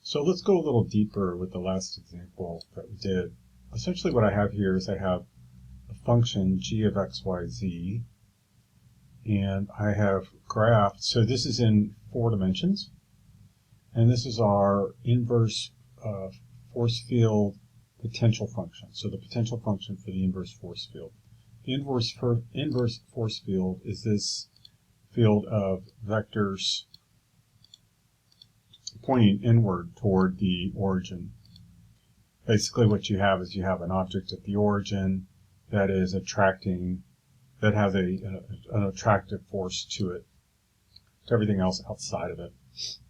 So let's go a little deeper with the last example that we did. Essentially what I have here is I have a function g of x, y, z, and I have graphed. So this is in 4 dimensions, and this is our inverse force field potential function. So the potential function for the inverse force field. The inverse force field is this field of vectors pointing inward toward the origin. Basically what you have is you have an object at the origin that is attracting, that has an attractive force to it, to everything else outside of it.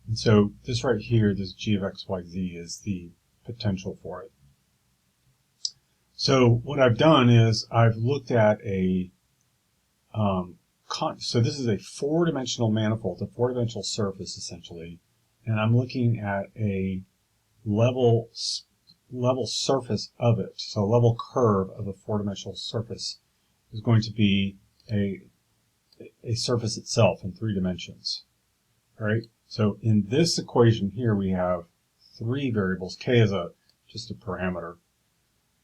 And so this right here, this g of x, y, z, is the potential for it. So what I've done is I've looked at a, so this is a 4-dimensional manifold, a 4-dimensional surface essentially, and I'm looking at a level surface of it. So a level curve of a 4-dimensional surface is going to be a surface itself in 3 dimensions. All right. So in this equation here, we have 3 variables. K is just a parameter.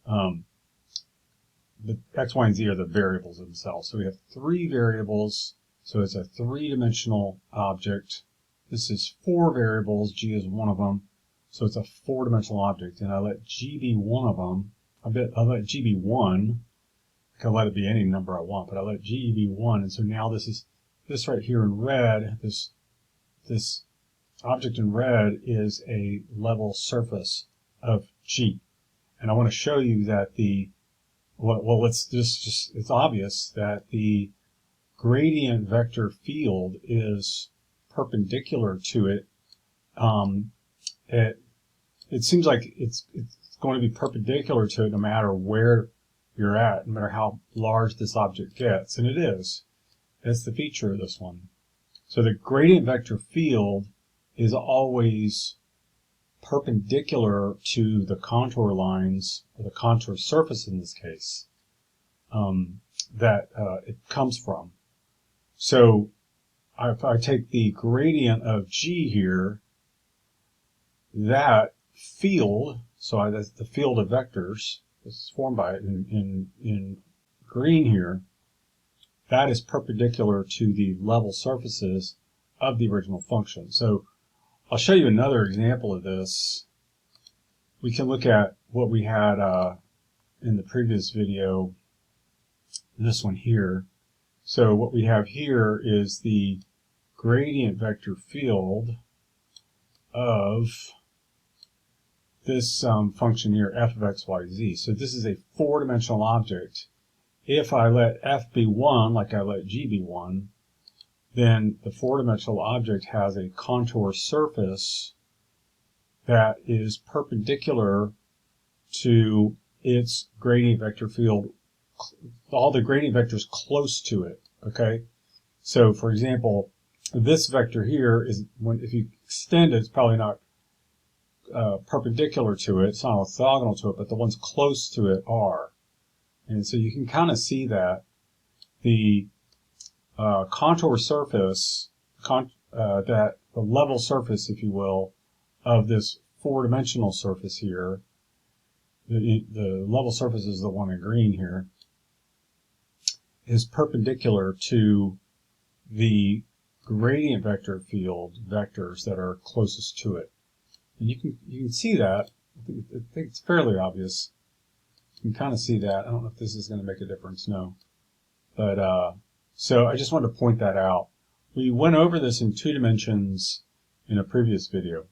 The x, y, and z are the variables themselves. So we have 3 variables. So it's a 3-dimensional object. This is 4 variables. G is one of them. So it's a 4-dimensional object. And I let G be one of them. I'll let G be 1. I can let it be any number I want, but I let G be 1. And so now this right here in red, this object in red is a level surface of G. And I want to show you that it's obvious that the gradient vector field is perpendicular to it. It seems like it's going to be perpendicular to it no matter where you're at, no matter how large this object gets, and it is. That's the feature of this one. So the gradient vector field is always perpendicular to the contour lines, or the contour surface in this case, that it comes from. So if I take the gradient of G here, that field, so that's the field of vectors, this is formed by it in green here, that is perpendicular to the level surfaces of the original function. So I'll show you another example of this. We can look at what we had in the previous video, this one here. So what we have here is the gradient vector field of this function here, f of x, y, z. So this is a 4-dimensional object. If I let f be 1, like I let g be 1, then the 4-dimensional object has a contour surface that is perpendicular to its gradient vector field, all the gradient vectors close to it, okay? So, for example, this vector here is, if you extend it, it's probably not perpendicular to it, it's not orthogonal to it, but the ones close to it are. And so you can kind of see that the contour surface, that the level surface, if you will, of this 4-dimensional surface here, the level surface is the one in green here, is perpendicular to the gradient vector field vectors that are closest to it. And you can see that. I think it's fairly obvious. You can kind of see that. I don't know if this is going to make a difference. No. But so I just wanted to point that out. We went over this in 2 dimensions in a previous video.